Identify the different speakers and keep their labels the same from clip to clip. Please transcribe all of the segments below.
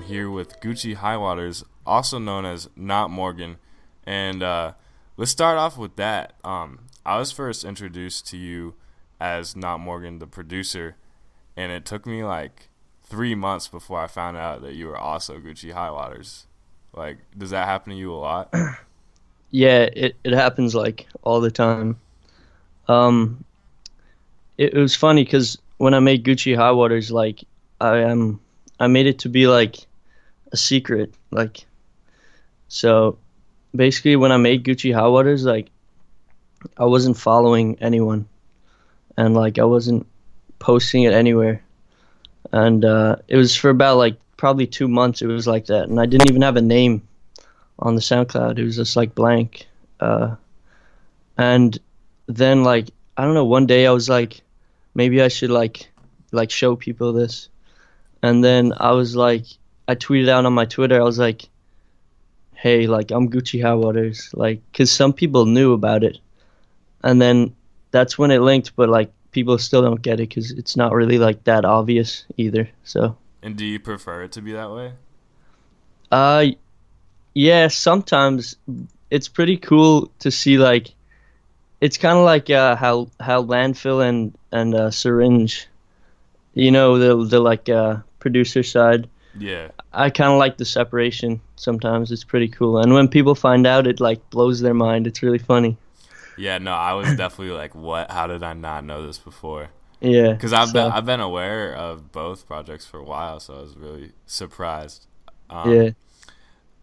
Speaker 1: here with guccihighwaters, also known as notmorgn, and let's start off with that. I was first introduced to you as notmorgn, the producer, and it took me like 3 months before I found out that you were also guccihighwaters. Like, does that happen to you a lot?
Speaker 2: Yeah, it happens like all the time. Um, it was funny because when I made Gucci High Waters, like I made it to be like a secret. Like so, basically, when I made Gucci High Waters, like I wasn't following anyone, and like I wasn't posting it anywhere, and it was for about like probably 2 months. It was like that, and I didn't even have a name on the SoundCloud. It was just like blank. And then like I don't know, one day I was like, maybe I should like show people this. And then I was like, I tweeted out on my Twitter. I was like, hey, like I'm Gucci Highwaters, like, cause some people knew about it. And then that's when it linked, but like people still don't get it because it's not really like that obvious either. So.
Speaker 1: And do you prefer it to be that way?
Speaker 2: Uh, yeah, sometimes it's pretty cool to see like it's kind of like how landfill and syringe, you know, the like producer side.
Speaker 1: Yeah.
Speaker 2: I kind of like the separation. Sometimes it's pretty cool, and when people find out, it like blows their mind. It's really funny.
Speaker 1: Yeah, no, I was definitely like, what? How did I not know this before?
Speaker 2: Yeah,
Speaker 1: Because I've been aware of both projects for a while, so I was really surprised.
Speaker 2: Yeah,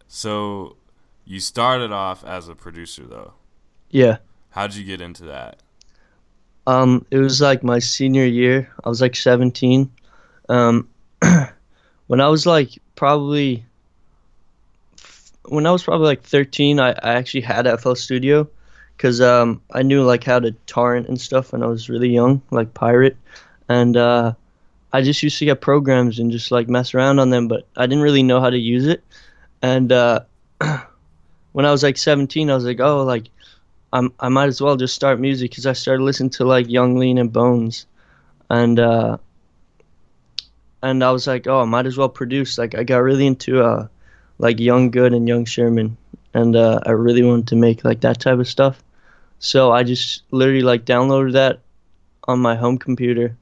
Speaker 1: So you started off as a producer, though.
Speaker 2: yeah.
Speaker 1: How'd you get into that?
Speaker 2: It was like my senior year. I was like 17. Um, when I was like probably when I was probably like 13, I actually had FL Studio because I knew like how to torrent and stuff when I was really young, like pirate, and I just used to get programs and just like mess around on them, but I didn't really know how to use it. And when I was like 17, I was like, oh, like I might as well just start music because I started listening to like Young, Lean, and Bones, and I was like, oh, I might as well produce. Like I got really into like Young Good and Young Sherman, and I really wanted to make like that type of stuff. So I just literally like downloaded that on my home computer,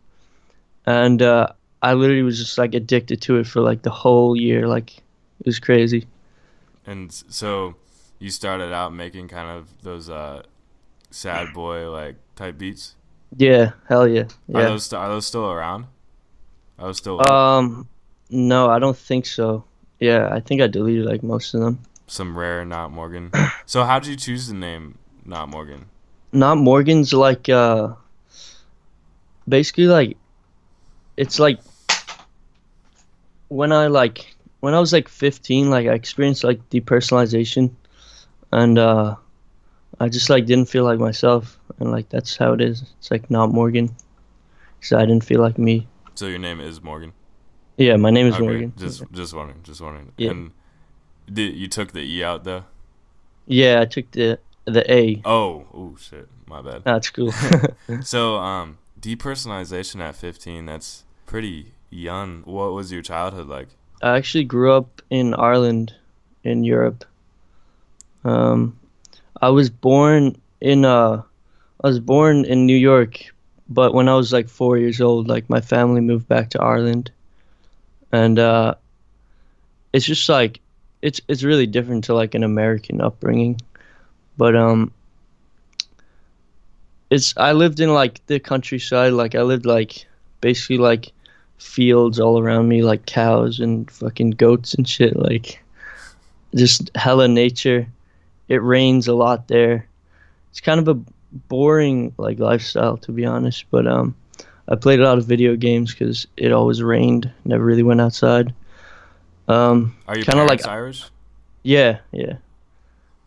Speaker 2: and I literally was just like addicted to it for like the whole year. Like it was crazy.
Speaker 1: And so you started out making kind of those sad boy like type beats.
Speaker 2: Yeah, hell yeah,
Speaker 1: Are
Speaker 2: yeah.
Speaker 1: those still around? Are those still up?
Speaker 2: No, I don't think so. Yeah, I think I deleted like most of them.
Speaker 1: Some rare not Morgan. So how did you choose the name not Morgan?
Speaker 2: Not Morgan's like basically like it's like when I was like 15, like I experienced like depersonalization, and I just like didn't feel like myself, and like that's how it is. It's like not Morgan because I didn't feel like me.
Speaker 1: So your name is Morgan.
Speaker 2: Yeah, my name is
Speaker 1: Okay,
Speaker 2: Morgan.
Speaker 1: just wondering.
Speaker 2: Yeah,
Speaker 1: And you took the E out though?
Speaker 2: yeah. I took the A.
Speaker 1: Oh shit, my bad.
Speaker 2: That's cool.
Speaker 1: So depersonalization at 15, that's pretty young. What was your childhood like?
Speaker 2: I actually grew up in Ireland, in Europe. Um, I was born in New York, but when I was like 4 years old, like my family moved back to Ireland, and it's just like it's really different to like an American upbringing. But it's I lived in like the countryside, like I lived like basically like fields all around me, like cows and fucking goats and shit, like just hella nature. It rains a lot there. It's kind of a boring like lifestyle, to be honest, but I played a lot of video games because it always rained. Never really went outside.
Speaker 1: Are your
Speaker 2: Kind of like
Speaker 1: parents Irish?
Speaker 2: yeah, yeah.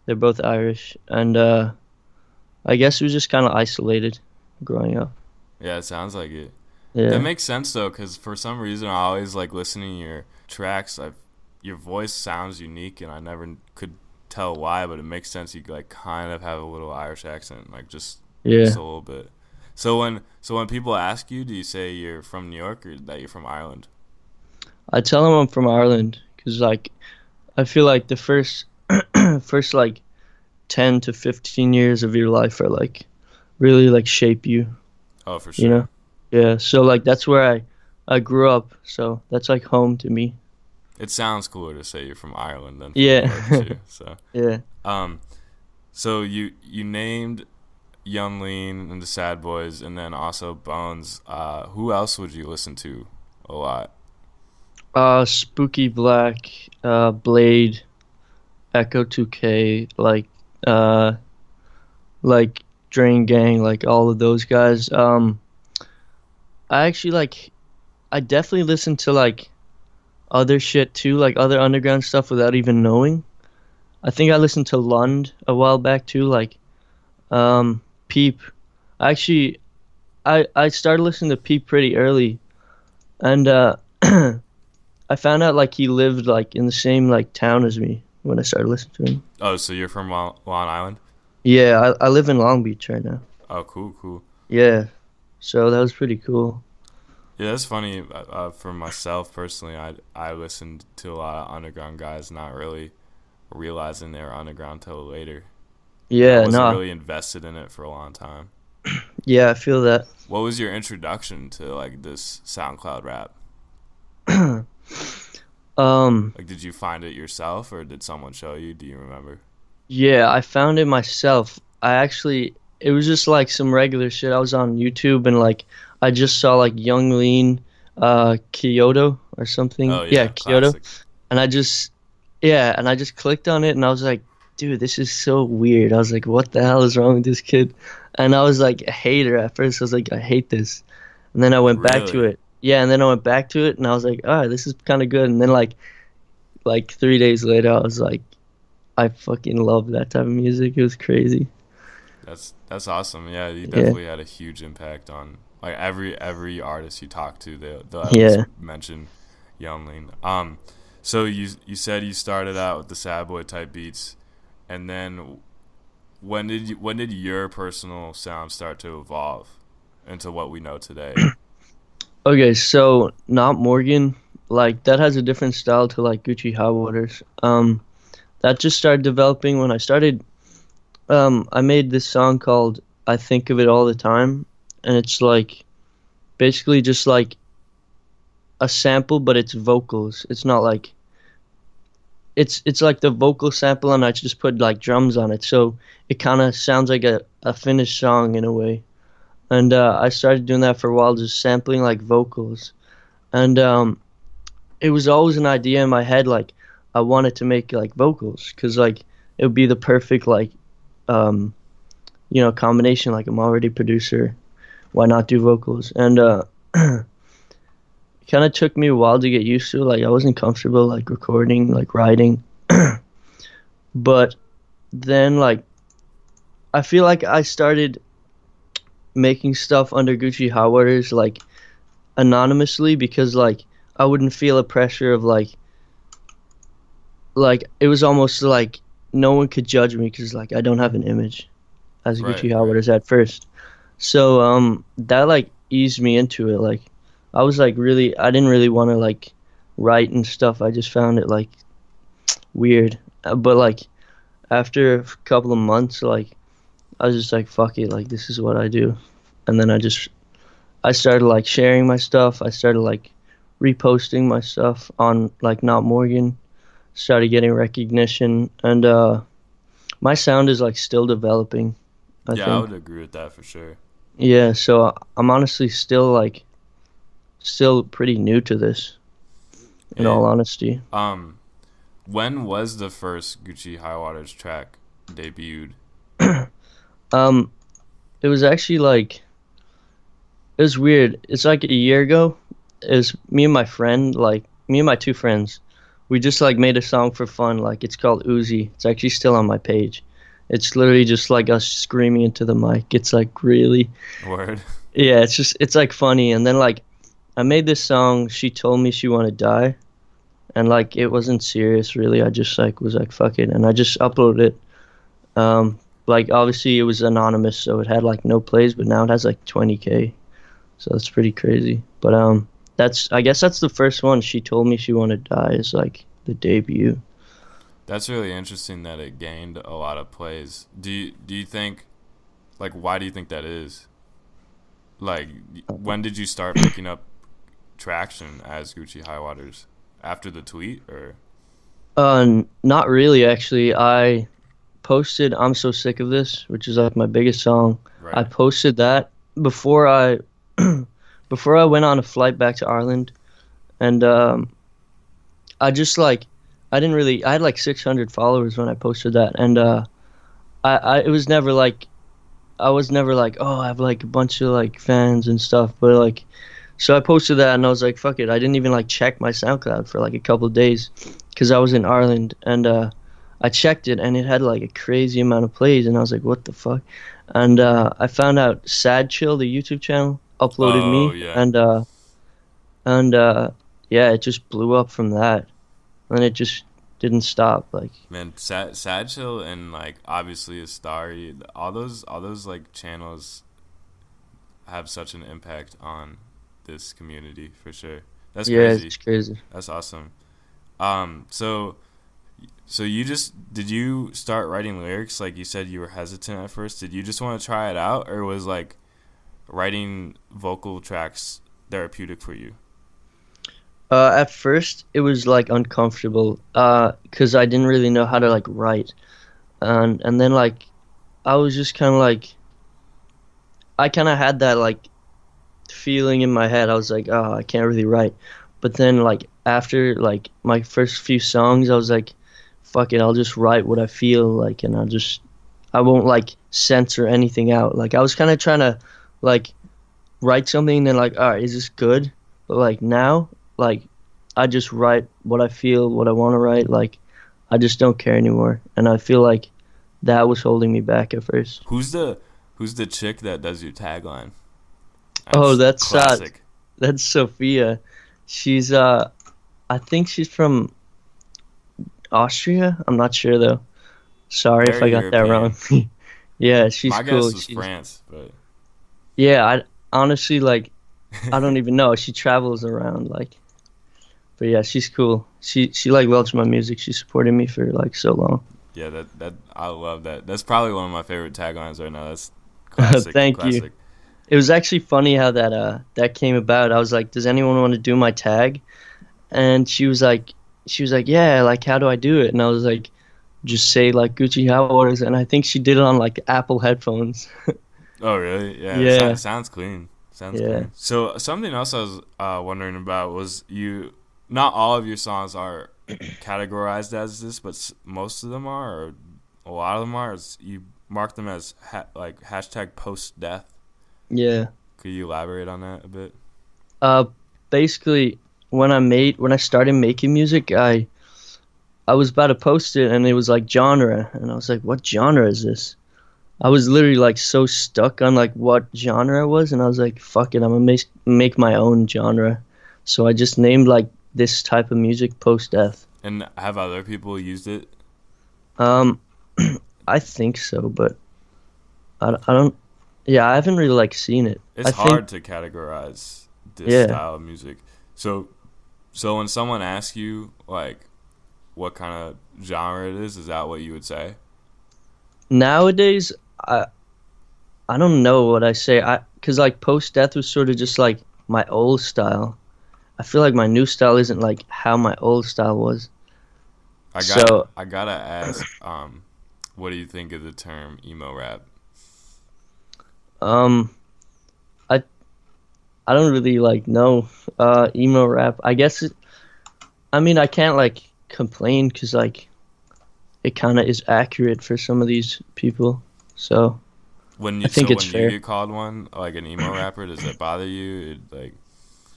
Speaker 2: They're both Irish, and I guess it was just kind of isolated growing up.
Speaker 1: Yeah, it sounds like it. That
Speaker 2: Yeah,
Speaker 1: makes sense though, because for some reason I always like listening to your tracks. Your voice sounds unique, and I never could tell why, but it makes sense. You like kind of have a little Irish accent, like just
Speaker 2: yeah.
Speaker 1: a little bit. So when people ask you, do you say you're from New York or that you're from Ireland?
Speaker 2: I tell them I'm from Ireland because like I feel like the first first like 10 to 15 years of your life are like really like shape you,
Speaker 1: Oh, for
Speaker 2: you
Speaker 1: sure.
Speaker 2: know? Yeah, so like that's where I grew up, so that's like home to me.
Speaker 1: It sounds cooler to say you're from Ireland than from New
Speaker 2: Yeah.
Speaker 1: York too. So,
Speaker 2: Yeah.
Speaker 1: um, so you named Young Lean and the Sad Boys, and then also Bones. Who else would you listen to a lot?
Speaker 2: Spooky Black, Blade, Echo 2K, uh like Drain Gang, like all of those guys. I actually like I definitely listen to like other shit too, like other underground stuff without even knowing. I think I listened to Lund a while back too, like Peep. Actually, I started listening to Peep pretty early, and I found out like he lived like in the same like town as me when I started listening to him.
Speaker 1: Oh, so you're from Long Island?
Speaker 2: Yeah, I live in Long Beach right now.
Speaker 1: Oh, cool, cool.
Speaker 2: Yeah, so that was pretty cool.
Speaker 1: Yeah, that's funny. For myself personally, I listened to a lot of underground guys, not really realizing they were underground till later. I
Speaker 2: Yeah,
Speaker 1: wasn't
Speaker 2: no,
Speaker 1: really invested in it for a long time.
Speaker 2: yeah, I feel that.
Speaker 1: What was your introduction to like this SoundCloud rap?
Speaker 2: Um,
Speaker 1: Like, did you find it yourself, or did someone show you? Do you remember?
Speaker 2: yeah, I found it myself. It was just like some regular shit. I was on YouTube and like I just saw like Young Lean, Kyoto or something.
Speaker 1: Oh
Speaker 2: Yeah,
Speaker 1: yeah,
Speaker 2: Kyoto.
Speaker 1: classic.
Speaker 2: And I just clicked on it and I was like, dude, this is so weird. I was like, what the hell is wrong with this kid? And I was like a hater at first. I was like, I hate this. And then I went back to
Speaker 1: Really?
Speaker 2: it. Yeah, and then I went back to it and I was like, all right, this is kind of good. And then like 3 days later, I was like, I fucking love that type of music. It was crazy.
Speaker 1: That's awesome. Yeah, you
Speaker 2: Yeah,
Speaker 1: definitely had a huge impact on like every artist you talk to. They'll at least
Speaker 2: yeah.
Speaker 1: mention Young Lean. So you said you started out with the sad boy type beats, and then when did your personal sound start to evolve into what we know today?
Speaker 2: Okay, so Not Morgan, like that has a different style to like Guccihighwaters. That just started developing when I started. I made this song called "I Think of It All the Time," and it's like basically just like a sample, but it's vocals. It's not like it's like the vocal sample, and I just put like drums on it, so it kind of sounds like a finished song in a way. And I started doing that for a while, just sampling like vocals, and it was always an idea in my head, like I wanted to make like vocals, cause like it would be the perfect like um, combination. Like I'm already a producer, why not do vocals? And it kind of took me a while to get used to it. Like I wasn't comfortable like recording, like writing, but then like I feel like I started making stuff under Guccihighwaters like anonymously because like I wouldn't feel a pressure of like it was almost like no one could judge me because like I don't have an image as
Speaker 1: Right,
Speaker 2: Gucci
Speaker 1: right.
Speaker 2: Howard at first. So that like eased me into it. Like I was like really I didn't really want to like write and stuff. I just found it like weird. But like after a couple of months like I was just like fuck it, like this is what I do. And then I started like sharing my stuff. I started like reposting my stuff on like Not Morgan. Started getting recognition and my sound is like still developing, I
Speaker 1: Yeah, I
Speaker 2: think.
Speaker 1: would agree with that for sure.
Speaker 2: Yeah, so I'm honestly still pretty new to this, in
Speaker 1: Yeah.
Speaker 2: all honesty.
Speaker 1: Um, when was the first Gucci Highwaters track debuted?
Speaker 2: Um, it was actually like it was weird. It's like a year ago. It was me and my friend, like me and my two friends. We just like made a song for fun. Like it's called Uzi. It's actually still on my page. It's literally just like us screaming into the mic. It's like really,
Speaker 1: Word.
Speaker 2: yeah. It's like funny. And then like I made this song. She told me she wanted to die, and like it wasn't serious really. I just like was like fuck it, and I just uploaded it. Like obviously it was anonymous, so it had like no plays, but now it has like 20K. So that's pretty crazy. But I guess that's the first one. She told me she wanted to die is like the debut.
Speaker 1: That's really interesting that it gained a lot of plays. Do you think, like, why do you think that is? Like, when did you start picking up traction as guccihighwaters? After the tweet, or?
Speaker 2: Not really, actually. I posted "I'm So Sick of This," which is like my biggest song. I
Speaker 1: Right.
Speaker 2: posted that before I before I went on a flight back to Ireland, and I just like I didn't really I had like 600 followers when I posted that, and I it was never like I was never like, oh, I have like a bunch of like fans and stuff, but like so I posted that and I was like, fuck it. I didn't even like check my SoundCloud for like a couple of days because I was in Ireland, and I checked it and it had like a crazy amount of plays, and I was like, what the fuck? And I found out Sad Chill, the YouTube channel, uploaded
Speaker 1: Oh
Speaker 2: me,
Speaker 1: yeah.
Speaker 2: and yeah, it just blew up from that, and it just didn't stop. Like,
Speaker 1: Man, Sad Chill and like obviously a Starry, all those like channels have such an impact on this community for sure. That's
Speaker 2: yeah,
Speaker 1: crazy.
Speaker 2: it's crazy.
Speaker 1: That's awesome. So you just did you start writing lyrics? Like you said, you were hesitant at first. Did you just want to try it out, or was like writing vocal tracks therapeutic for you?
Speaker 2: At first, it was like uncomfortable, cause I didn't really know how to like write, and then like I was just kind of like I kind of had that like feeling in my head. I was like, oh, I can't really write, but then like after like my first few songs, I was like, fuck it, I'll just write what I feel like, and I won't like censor anything out. Like I was kind of trying to like write something, and then like, all right, is this good? But like now, like I just write what I feel, what I want to write. Like I just don't care anymore, and I feel like that was holding me back at first.
Speaker 1: Who's the chick that does your tagline?
Speaker 2: Oh,
Speaker 1: That's classic.
Speaker 2: that's Sophia. She's I think she's from Austria. I'm not sure though. Sorry if I
Speaker 1: Very
Speaker 2: got that wrong.
Speaker 1: European.
Speaker 2: Yeah, she's
Speaker 1: My
Speaker 2: cool.
Speaker 1: guess was France, but
Speaker 2: Yeah, I honestly like I don't even know. She travels around like, but yeah, she's cool. She like loves my music. She supported me for like so long.
Speaker 1: yeah, that I love that. That's probably one of my favorite taglines right now. That's classic,
Speaker 2: Thank you.
Speaker 1: classic.
Speaker 2: It was actually funny how that came about. I was like, "Does anyone want to do my tag?" And she was like, "Yeah, like how do I do it?" And I was like, "Just say like guccihighwaters." And I think she did it on like Apple headphones.
Speaker 1: Oh, really? Yeah,
Speaker 2: Yeah,
Speaker 1: sounds clean. Sounds
Speaker 2: yeah.
Speaker 1: clean. So something else I was wondering about was not all of your songs are categorized as this, but most of them are, or a lot of them are. You mark them as like hashtag post death.
Speaker 2: Yeah.
Speaker 1: Could you elaborate on that a bit?
Speaker 2: Uh, Basically, when I started making music, I was about to post it, and it was like genre, and I was like, "What genre is this?" I was literally like so stuck on like what genre it was, and I was like, "Fuck it, I'm gonna make my own genre." So I just named like this type of music post death.
Speaker 1: And have other people used it?
Speaker 2: Um, I think so, but I don't. Yeah, I haven't really like seen it.
Speaker 1: It's
Speaker 2: I think
Speaker 1: hard to categorize this
Speaker 2: yeah.
Speaker 1: style of music. So when someone asks you like what kind of genre it is that what you would say?
Speaker 2: Nowadays, I don't know what I say. Cause like post death was sort of just like my old style. I feel like my new style isn't like how my old style was.
Speaker 1: I gotta
Speaker 2: So
Speaker 1: I gotta ask, what do you think of the term emo rap?
Speaker 2: um, I I don't really like know emo rap. I guess I mean I can't like complain because like it kind of is accurate for some of these people. So
Speaker 1: When
Speaker 2: I
Speaker 1: you
Speaker 2: think
Speaker 1: so
Speaker 2: it's
Speaker 1: when you
Speaker 2: fair.
Speaker 1: get called one like an emo rapper, does that bother you? Like,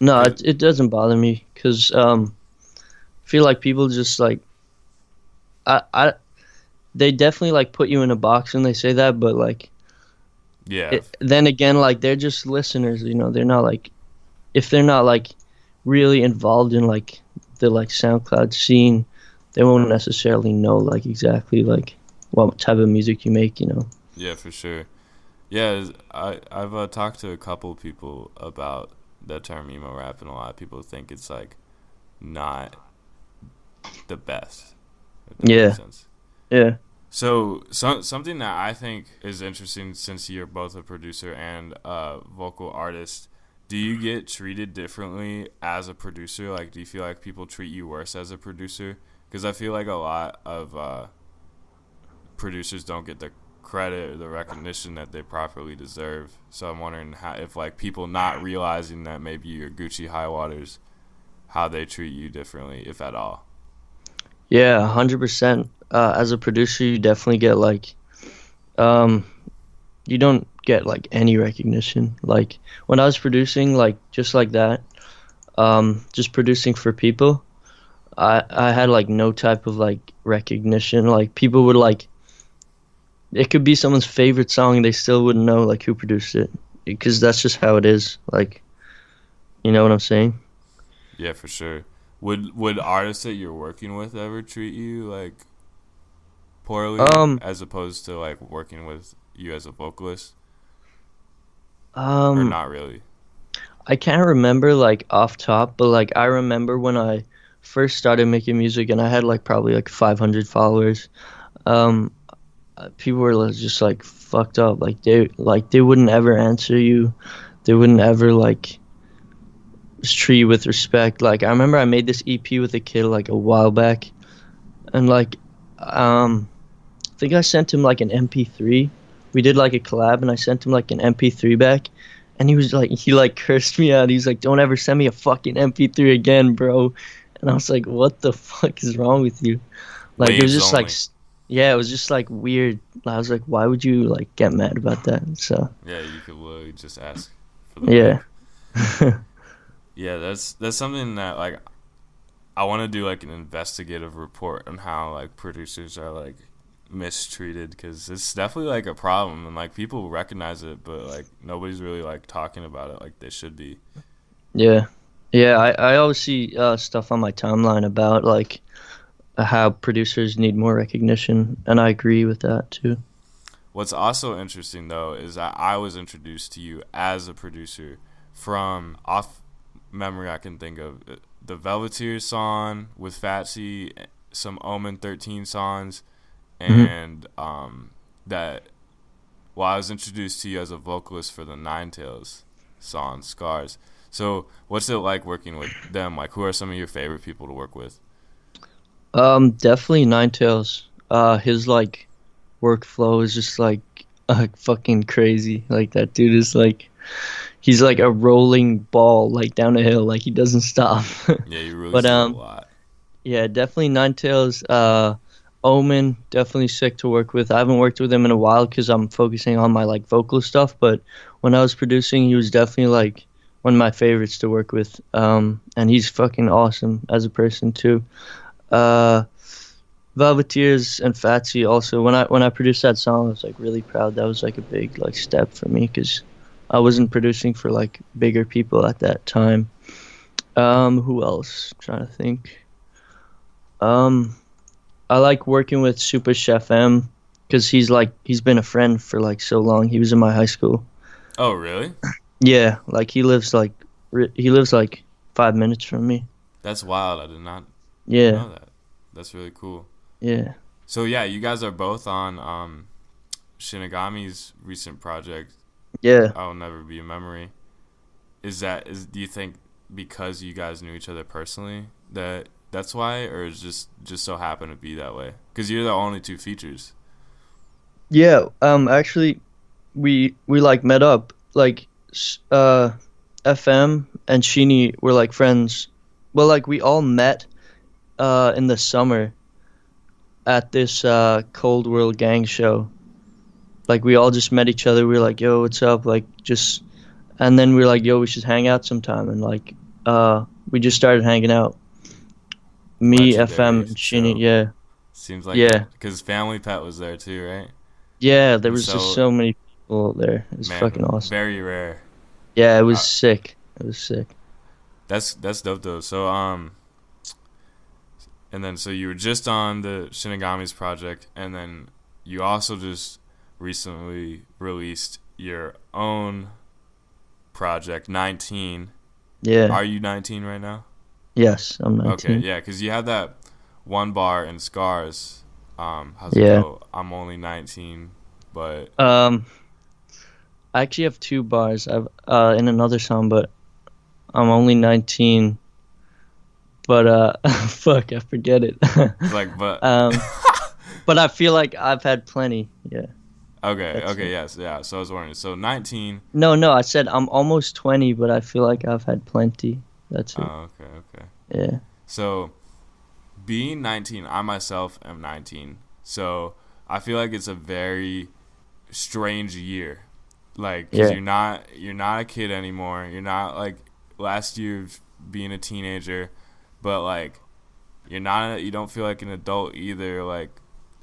Speaker 2: No,
Speaker 1: 'cause-
Speaker 2: it doesn't bother me because I feel like people just like I they definitely like put you in a box when they say that, but like
Speaker 1: yeah,
Speaker 2: then again, like they're just listeners, you know. They're not like if they're not like really involved in like the like SoundCloud scene, they won't necessarily know like exactly like what type of music you make, you know.
Speaker 1: yeah, for sure. Yeah, I've talked to a couple people about the term emo rap, and a lot of people think it's like not the best. If that
Speaker 2: Yeah.
Speaker 1: makes sense.
Speaker 2: Yeah.
Speaker 1: So something that I think is interesting, since you're both a producer and a vocal artist, do you get treated differently as a producer? Like, do you feel like people treat you worse as a producer? Because I feel like a lot of producers don't get the credit or the recognition that they properly deserve. So I'm wondering if like people not realizing that maybe you're guccihighwaters, how they treat you differently, if at all.
Speaker 2: Yeah, 100%. As a producer, you definitely get like, um, you don't get like any recognition. Like when I was producing, like just like that, just producing for people, I had like no type of like recognition. Like people would like, it could be someone's favorite song and they still wouldn't know like who produced it, because that's just how it is. Like, you know what I'm saying?
Speaker 1: Yeah, for sure. Would artists that you're working with ever treat you like poorly,
Speaker 2: Um,
Speaker 1: as opposed to like working with you as a vocalist, or
Speaker 2: um,
Speaker 1: not really?
Speaker 2: I can't remember like off top, but like I remember when I first started making music and I had like probably like 500 followers. Um, People were just like fucked up. They wouldn't ever answer you. They wouldn't ever like just treat you with respect. Like I remember I made this EP with a kid like a while back, and like I think I sent him like an MP3. We did like a collab, and I sent him like an MP3 back, and he like cursed me out. He's like, "Don't ever send me a fucking MP3 again, bro." And I was like, "What the fuck is wrong with you?" Like it was
Speaker 1: Waves
Speaker 2: just
Speaker 1: only.
Speaker 2: like, yeah, it was just like weird. I was like, "Why would you like get mad about that?" So
Speaker 1: Yeah, you could literally just ask for the
Speaker 2: yeah,
Speaker 1: wave. Yeah, that's something that like I want to do like an investigative report on how like producers are like mistreated, because it's definitely like a problem, and like people recognize it, but like nobody's really like talking about it like they should be.
Speaker 2: yeah, yeah. I always see stuff on my timeline about like how producers need more recognition, and I agree with that too.
Speaker 1: What's also interesting though is that I was introduced to you as a producer from off memory. I can think of the Velveteers song with Fatsy, some Omen 13 songs,
Speaker 2: Hmm.
Speaker 1: and that. Well, I was introduced to you as a vocalist for the Nine Tails song Scars. So, what's it like working with them? Like, who are some of your favorite people to work with?
Speaker 2: Definitely Ninetales. His like workflow is just like fucking crazy. Like that dude is like he's like a rolling ball like down a hill. Like he doesn't stop.
Speaker 1: Yeah, you release
Speaker 2: But
Speaker 1: a lot.
Speaker 2: yeah, definitely Ninetales. Omen, definitely sick to work with. I haven't worked with him in a while because I'm focusing on my like vocal stuff. But when I was producing, he was definitely like one of my favorites to work with. And he's fucking awesome as a person too. Uh, Velveteers and Fatsy also. When I produced that song, I was like really proud. That was like a big like step for me because I wasn't producing for like bigger people at that time. Who else? I'm trying to think. Um, I like working with Super Chef M because he's been a friend for like so long. He was in my high school.
Speaker 1: Oh, really?
Speaker 2: Yeah, like he lives like 5 minutes from me.
Speaker 1: That's wild. I did not
Speaker 2: Yeah,
Speaker 1: know that. That's really cool.
Speaker 2: yeah,
Speaker 1: So yeah, you guys are both on Shinigami's recent project,
Speaker 2: yeah.
Speaker 1: I'll Never Be a Memory. Do you think because you guys knew each other personally that's why, or is just so happened to be that way? Because you're the only two features.
Speaker 2: Yeah, actually, we like met up. Like, FM and Sheeny were like friends. Well, like we all met in the summer at this Cold World Gang show. Like we all just met each other. We were like, "Yo, what's up?" Like just, and then we were like, "Yo, we should hang out sometime." And like, we just started hanging out. Me, FM,
Speaker 1: Legendary
Speaker 2: and Sheeny.
Speaker 1: show.
Speaker 2: Yeah,
Speaker 1: Seems like
Speaker 2: yeah,
Speaker 1: because Family Pet was there too, right?
Speaker 2: yeah. There
Speaker 1: And
Speaker 2: was just
Speaker 1: so,
Speaker 2: so many people there. It was fucking
Speaker 1: man,
Speaker 2: awesome.
Speaker 1: very rare.
Speaker 2: Yeah, it was
Speaker 1: Uh,
Speaker 2: sick. It was sick.
Speaker 1: that's dope though. So and then so you were just on the Shinigami's project, and then you also just recently released your own project, 19.
Speaker 2: Yeah.
Speaker 1: Are you 19 right now?
Speaker 2: Yes, I'm
Speaker 1: Okay,
Speaker 2: 19.
Speaker 1: yeah, because you had that one bar in Scars. How's it
Speaker 2: Yeah.
Speaker 1: go? I'm only 19, but
Speaker 2: I actually have two bars. I've in another song, but I'm only 19. But fuck, I forget it.
Speaker 1: it's like, but
Speaker 2: But I feel like I've had plenty. Yeah.
Speaker 1: okay,
Speaker 2: That's
Speaker 1: okay,
Speaker 2: it.
Speaker 1: yes, yeah. So I was wondering. So 19.
Speaker 2: No, no, I said I'm almost 20, but I feel like I've had plenty. That's it.
Speaker 1: Oh, okay, okay.
Speaker 2: Yeah.
Speaker 1: So being 19, I myself am 19. So I feel like it's a very strange year. Like, cause
Speaker 2: Yeah.
Speaker 1: you're not a kid anymore. You're not like last year of being a teenager, but like you don't feel like an adult either. Like,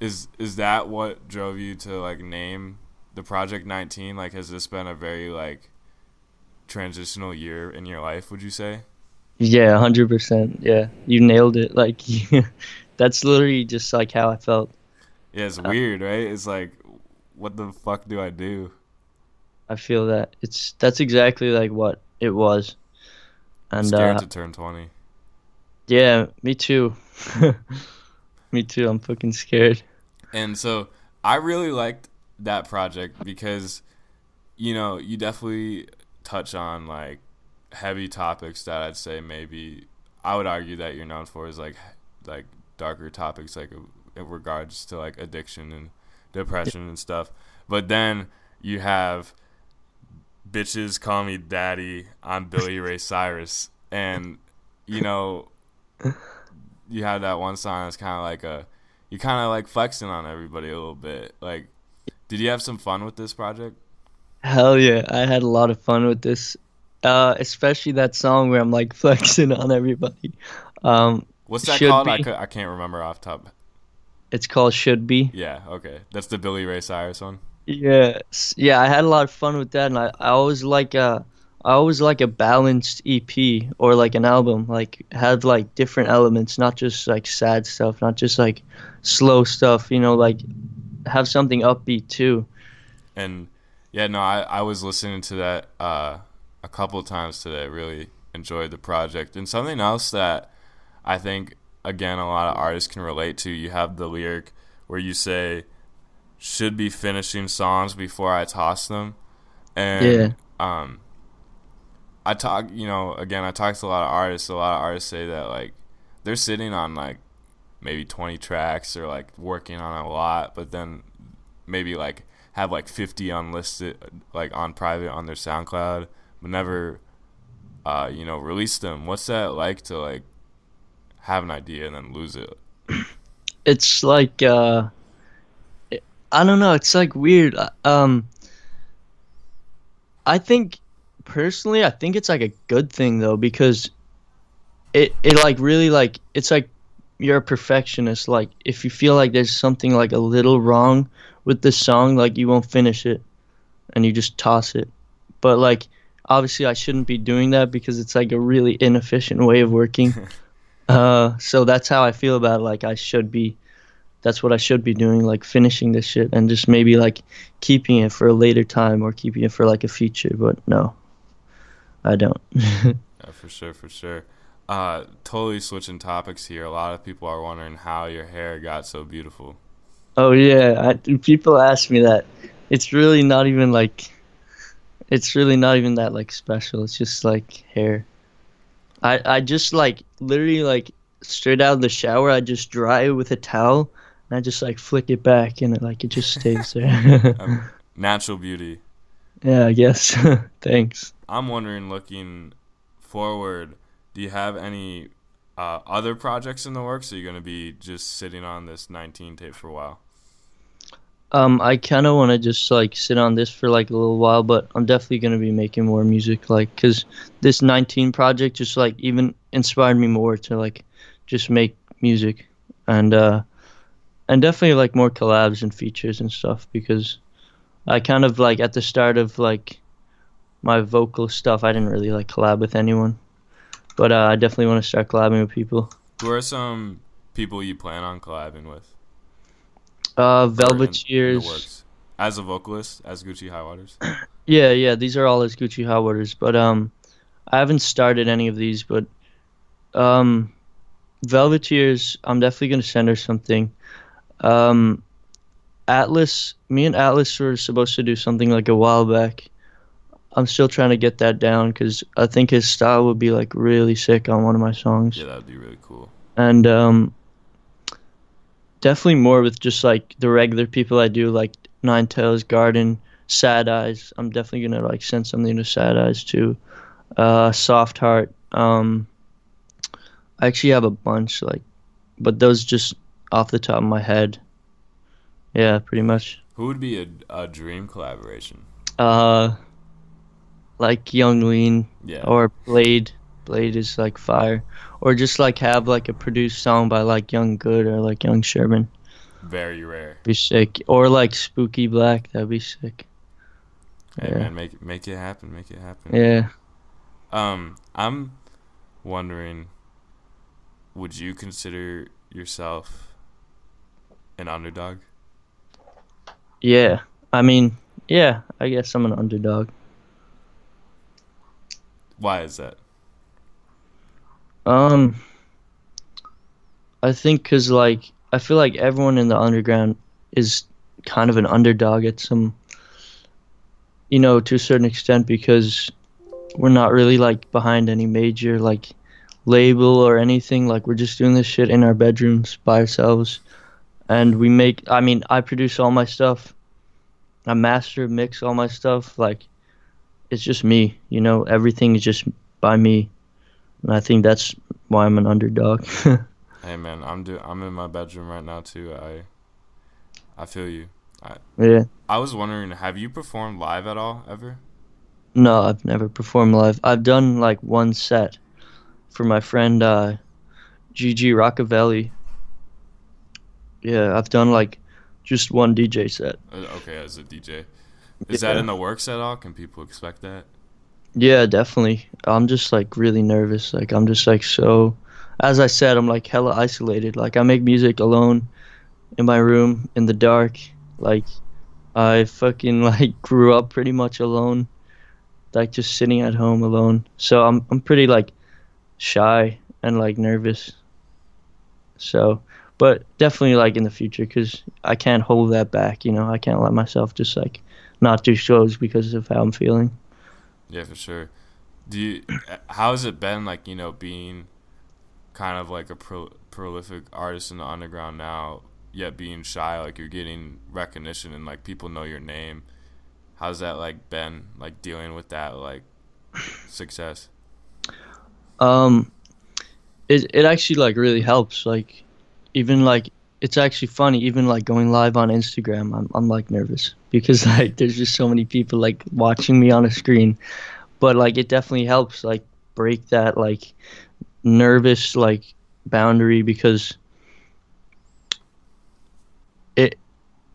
Speaker 1: is that what drove you to like name the project 19? Like, has this been a very like transitional year in your life? Would you say?
Speaker 2: Yeah, 100%. Yeah. You nailed it. Like that's literally just like how I felt.
Speaker 1: Yeah, it's
Speaker 2: Uh,
Speaker 1: weird, right? It's like, what the fuck do I do?
Speaker 2: I feel that that's exactly like what it was.
Speaker 1: I'm
Speaker 2: And
Speaker 1: scared to turn 20.
Speaker 2: yeah, me too. Me too. I'm fucking scared.
Speaker 1: And so I really liked that project because, you definitely touch on like heavy topics that I'd say maybe I would argue that you're known for is like darker topics like in regards to like addiction and depression and stuff. But then you have bitches call me daddy. I'm Billy Ray Cyrus, and you know you have that one song that's kind of like you kind of like flexing on everybody a little bit. Like, did you have some fun with this project?
Speaker 2: Hell yeah, I had a lot of fun with this. Especially that song where I'm like flexing on everybody. Um,
Speaker 1: What's that
Speaker 2: should
Speaker 1: called?
Speaker 2: be.
Speaker 1: I can't remember off top.
Speaker 2: It's called Should Be.
Speaker 1: Yeah, okay, that's the Billy Ray Cyrus one.
Speaker 2: Yes. Yeah, I had a lot of fun with that, and I always like a balanced EP or like an album, like have like different elements, not just like sad stuff, not just like slow stuff, like have something upbeat too.
Speaker 1: And yeah, no, I was listening to that a couple of times today. Really enjoyed the project. And something else that I think again a lot of artists can relate to. You have the lyric where you say should be finishing songs before I toss them,
Speaker 2: Yeah.
Speaker 1: and I talk, again, I talk to a lot of artists. A lot of artists say that like they're sitting on like maybe 20 tracks or like working on a lot, but then maybe like have like 50 unlisted, like on private on their SoundCloud, but never, release them. What's that like to like have an idea and then lose it?
Speaker 2: It's like I don't know, it's like weird. I think personally, I think it's like a good thing though because it like really like it's like you're a perfectionist. Like if you feel like there's something like a little wrong with the song, like you won't finish it and you just toss it. But like obviously I shouldn't be doing that because it's like a really inefficient way of working. So that's how I feel about it. Like that's what I should be doing, like finishing this shit and just maybe like keeping it for a later time or keeping it for like a feature. But no, I don't.
Speaker 1: Yeah, for sure, for sure. Totally switching topics here. A lot of people are wondering how your hair got so beautiful.
Speaker 2: Oh yeah, people ask me that. It's really not even like it's really not even that like special. It's just like hair. I just like literally like straight out of the shower. I just dry it with a towel and I just like flick it back and it just stays there.
Speaker 1: Natural beauty.
Speaker 2: Yeah, I guess. Thanks.
Speaker 1: I'm wondering, looking forward, do you have any other projects in the works? Or are you going to be just sitting on this 19 tape for a while?
Speaker 2: I kind of want to just like sit on this for like a little while, but I'm definitely gonna be making more music, like, cause this 19 project just like even inspired me more to like just make music, and definitely like more collabs and features and stuff because I kind of like at the start of like my vocal stuff, I didn't really like collab with anyone, but I definitely want to start collabing with people.
Speaker 1: Who are some people you plan on collabing with? Or in the
Speaker 2: Velveteers.
Speaker 1: works? As a vocalist, as guccihighwaters?
Speaker 2: Yeah, these are all as guccihighwaters, but I haven't started any of these, but um Velveteers, I'm definitely gonna send her something. Um, Atlas, me and Atlas were supposed to do something like a while back. I'm still trying to get that down because I think his style would be like really sick on one of my songs.
Speaker 1: Yeah, that would be really cool.
Speaker 2: And definitely more with just like the regular people I do, like Nine Tails, Garden, Sad Eyes. I'm definitely gonna like send something to Sad Eyes too. Soft Heart. I actually have a bunch like, but those just off the top of my head. Yeah, pretty much.
Speaker 1: Who would be a dream collaboration?
Speaker 2: Uh, like Young Lean
Speaker 1: Yeah.
Speaker 2: or Blade. Blade is like fire. Or just like have like a produced song by like Young Good or like Young Sherman.
Speaker 1: Very rare.
Speaker 2: Be sick. Or like Spooky Black. That'd be sick.
Speaker 1: Hey
Speaker 2: Yeah.
Speaker 1: man, make it happen. Make it happen.
Speaker 2: Yeah.
Speaker 1: I'm wondering, would you consider yourself an underdog?
Speaker 2: Yeah. I mean, yeah, I guess I'm an underdog.
Speaker 1: Why is that?
Speaker 2: Um, I think 'cause like I feel like everyone in the underground is kind of an underdog at some, to a certain extent because we're not really like behind any major like label or anything. Like we're just doing this shit in our bedrooms by ourselves, and I mean, I produce all my stuff. I master, mix all my stuff. Like it's just me, everything is just by me. And I think that's why I'm an underdog.
Speaker 1: Hey man, I'm in my bedroom right now too. I feel you. I
Speaker 2: Yeah.
Speaker 1: I was wondering, have you performed live at all ever?
Speaker 2: No, I've never performed live. I've done like one set for my friend Gigi Rockavelli. Yeah, I've done like just one DJ set.
Speaker 1: Okay, as a DJ. Is that
Speaker 2: Yeah.
Speaker 1: in the works at all? Can people expect that?
Speaker 2: Yeah, definitely. I'm just like really nervous. Like I'm just like so as I said, I'm like hella isolated. Like I make music alone in my room in the dark. Like I fucking like grew up pretty much alone, like just sitting at home alone. So I'm pretty like shy and like nervous. So, but definitely like in the future cuz I can't hold that back, I can't let myself just like not do shows because of how I'm feeling.
Speaker 1: Yeah, for sure. How has it been like, being kind of like a prolific artist in the underground now, yet being shy, like you're getting recognition and like people know your name. How's that like been like dealing with that like success?
Speaker 2: Um it actually like really helps like even like it's actually funny even like going live on Instagram. I'm like nervous because like there's just so many people like watching me on a screen, but like it definitely helps like break that like nervous like boundary because it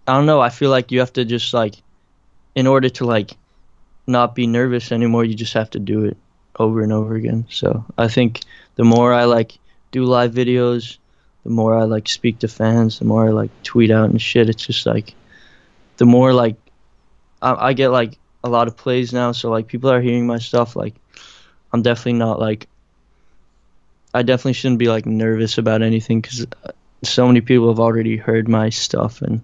Speaker 2: I don't know, I feel like you have to just like in order to like not be nervous anymore, you just have to do it over and over again. So I think the more I like do live videos, the more I like speak to fans, the more I like tweet out and shit. It's just like the more like I get like a lot of plays now. So like people are hearing my stuff. Like I'm definitely not like I definitely shouldn't be like nervous about anything because so many people have already heard my stuff and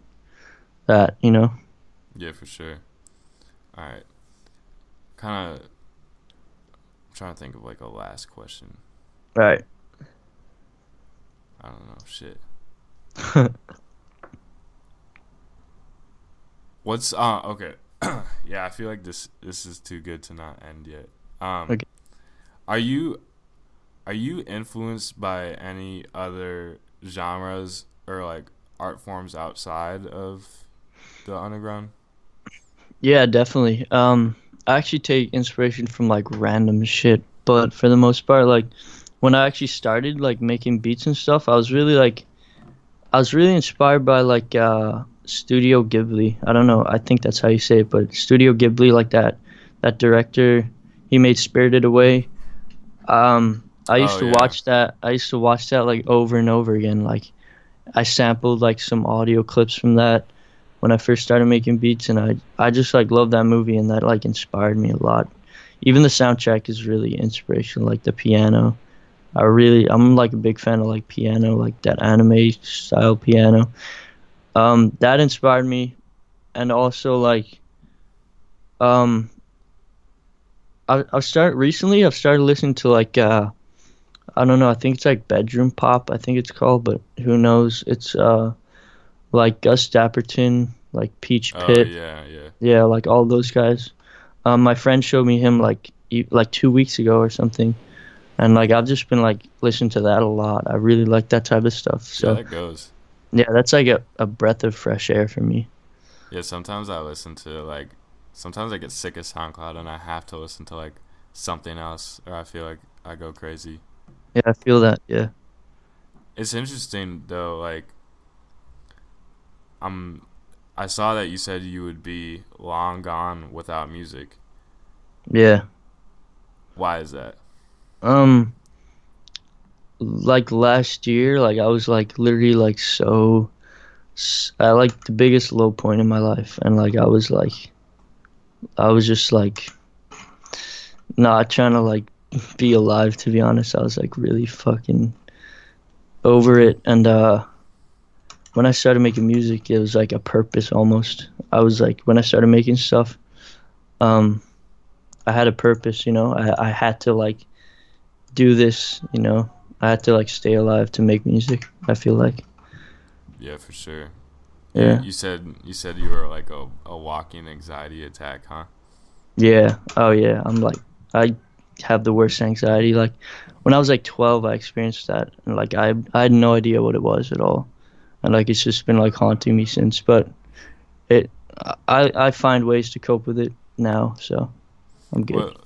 Speaker 2: that.
Speaker 1: Yeah, for sure. All right. Kind of trying to think of like a last question.
Speaker 2: Right.
Speaker 1: I don't know. Shit. What's okay. Yeah, I feel like this is too good to not end yet.
Speaker 2: Okay.
Speaker 1: Are you influenced by any other genres or like art forms outside of the underground?
Speaker 2: Yeah, definitely. I actually take inspiration from like random shit, but for the most part, like when I actually started like making beats and stuff, I was really inspired by like Studio Ghibli. I don't know, I think that's how you say it, but Studio Ghibli, like that director, he made Spirited Away. I used
Speaker 1: Oh
Speaker 2: to
Speaker 1: yeah.
Speaker 2: watch that. I used to watch that like over and over again. Like I sampled like some audio clips from that when I first started making beats, and I just like love that movie, and that like inspired me a lot. Even the soundtrack is really inspirational, like the piano I'm like a big fan of like piano, like that anime style piano. That inspired me, and also like um, I've started listening to like I don't know, I think it's like bedroom pop, I think it's called, but who knows? It's like Gus Dapperton, like Peach
Speaker 1: Oh
Speaker 2: Pit,
Speaker 1: yeah, yeah.
Speaker 2: yeah, like all those guys. My friend showed me him like like 2 weeks ago or something, and like I've just been like listening to that a lot. I really like that type of stuff.
Speaker 1: Yeah,
Speaker 2: So
Speaker 1: that goes.
Speaker 2: yeah, that's like a breath of fresh air for me.
Speaker 1: Yeah, sometimes I listen to like sometimes I get sick of SoundCloud and I have to listen to like something else or I feel like I go crazy.
Speaker 2: Yeah, I feel that. Yeah,
Speaker 1: It's interesting though, like I'm I saw that you said you would be long gone without music.
Speaker 2: yeah.
Speaker 1: Why is that?
Speaker 2: Um, like last year, like I was like literally like I like the biggest low point in my life, and like I was just like not trying to like be alive. To be honest, I was like really fucking over it, and when I started making music, it was like a purpose almost. I was like when I started making stuff, um, I had a purpose. I had to like do this. I had to like stay alive to make music. I feel like,
Speaker 1: Yeah, for sure. You
Speaker 2: yeah.
Speaker 1: you said you were like a walking anxiety attack, huh?
Speaker 2: Yeah. Oh yeah. I have the worst anxiety. Like when I was like 12, I experienced that, and like I had no idea what it was at all, and like it's just been like haunting me since. But it I find ways to cope with it now, so I'm good.
Speaker 1: What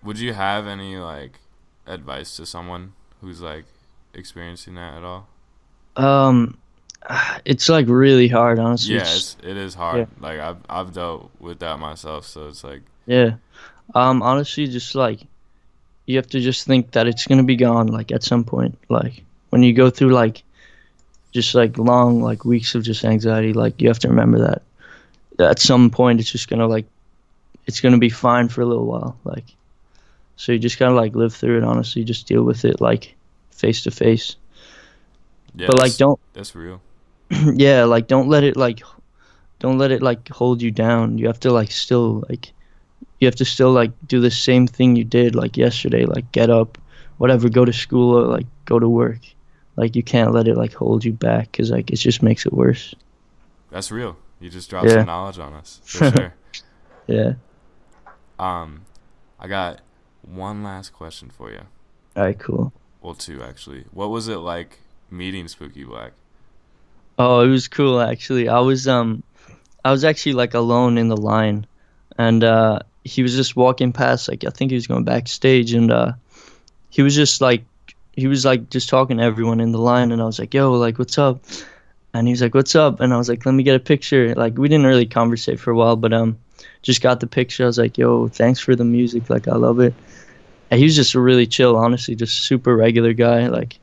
Speaker 1: would you have any like advice to someone who's like experiencing that at all?
Speaker 2: Um, it's like really hard, honestly.
Speaker 1: Yeah, it is
Speaker 2: Yeah.
Speaker 1: hard. Like I've dealt with that myself, so it's like
Speaker 2: Yeah. Honestly, just like you have to just think that it's gonna be gone, like at some point. Like when you go through like just like long like weeks of just anxiety, like you have to remember that at some point it's just gonna like it's gonna be fine for a little while. Like so you just gotta like live through it. Honestly, just deal with it like face to face.
Speaker 1: yeah,
Speaker 2: But like don't
Speaker 1: that's real.
Speaker 2: yeah, like don't let it like hold you down. You have to like still like you have to still like do the same thing you did like yesterday, like get up, whatever, go to school or like go to work. Like you can't let it like hold you back because like it just makes it worse.
Speaker 1: That's real. You just dropped some
Speaker 2: Yeah.
Speaker 1: knowledge on us for sure.
Speaker 2: Yeah.
Speaker 1: Um, I got one last question for you.
Speaker 2: All right, cool.
Speaker 1: Well, two actually. What was it like meeting Spooky Black?
Speaker 2: Oh, it was cool actually. I was actually like alone in the line, and he was just walking past, like I think he was going backstage, and he was just like he was like just talking to everyone in the line, and I was like, "Yo, like what's up?" And he was like, "What's up?" And I was like, "Let me get a picture." Like we didn't really conversate for a while, but just got the picture. I was like, "Yo, thanks for the music. Like I love it." And he was just a really chill, honestly, just super regular guy, like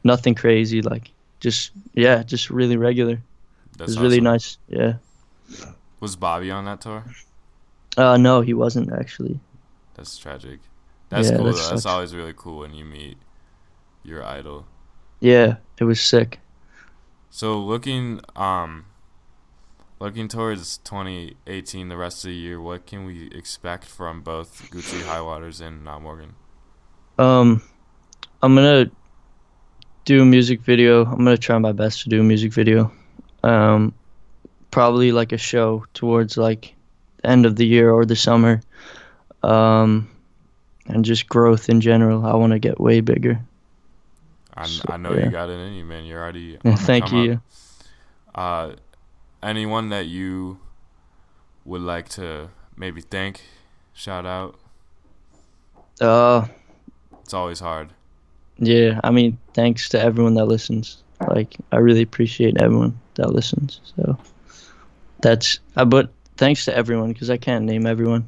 Speaker 2: nothing crazy, like just yeah, just really regular. It
Speaker 1: That's
Speaker 2: was really
Speaker 1: awesome.
Speaker 2: nice. Yeah.
Speaker 1: Was Bobby on that tour?
Speaker 2: No, he wasn't actually.
Speaker 1: That's tragic. That's
Speaker 2: Yeah,
Speaker 1: cool
Speaker 2: that
Speaker 1: though. That's
Speaker 2: sucks.
Speaker 1: always really cool when you meet your idol.
Speaker 2: Yeah, it was sick.
Speaker 1: So looking towards 2018, the rest of the year, what can we expect from both Gucci Highwaters and Not Morgan?
Speaker 2: Um, I'm gonna do a music video. I'm gonna try my best to do a music video. Um, Probably like a show towards like the end of the year or the summer. Um, and just growth in general. I want to get way bigger. So,
Speaker 1: I know you
Speaker 2: yeah.
Speaker 1: got it in you, man. You're already
Speaker 2: Yeah,
Speaker 1: on the
Speaker 2: thank
Speaker 1: come up.
Speaker 2: you.
Speaker 1: Uh, anyone that you would like to maybe thank, shout out?
Speaker 2: Uh,
Speaker 1: It's always hard.
Speaker 2: yeah. I mean, thanks to everyone that listens. Like, I really appreciate everyone that listens. So but thanks to everyone because I can't name everyone.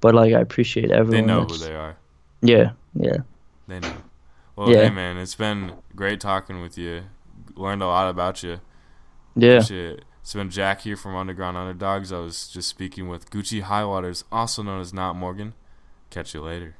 Speaker 2: But like, I appreciate
Speaker 1: They
Speaker 2: everyone.
Speaker 1: know who
Speaker 2: That's
Speaker 1: they are.
Speaker 2: yeah, yeah,
Speaker 1: They know. Well, hey
Speaker 2: yeah,
Speaker 1: man, it's been great talking with you. Learned a lot about you.
Speaker 2: yeah.
Speaker 1: Appreciate it. It's been Jack here from Underdogs. I was just speaking with Gucci Highwaters, also known as Not Morgan. Catch you later.